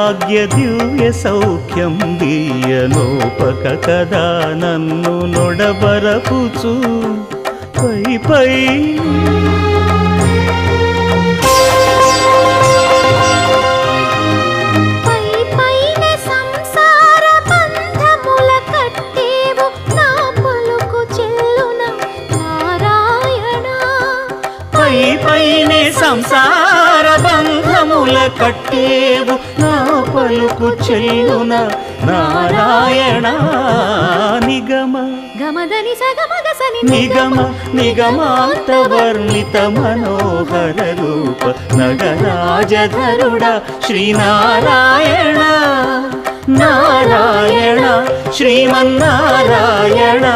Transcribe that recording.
భాగ్య దివ్య సౌఖ్యం దీయనోపక కదా నన్ను నొడబరపుచు పై పై పైనే సంసార బంధముల కట్టేవు నా పలుకు చెల్లున నారాయణ నిగమ గమదని సగమగసని నిగమ నిగమాంత వర్ణిత మనోహర రూప నగరాజధరుడ శ్రీనారాయణ నారాయణ శ్రీమన్నారాయణ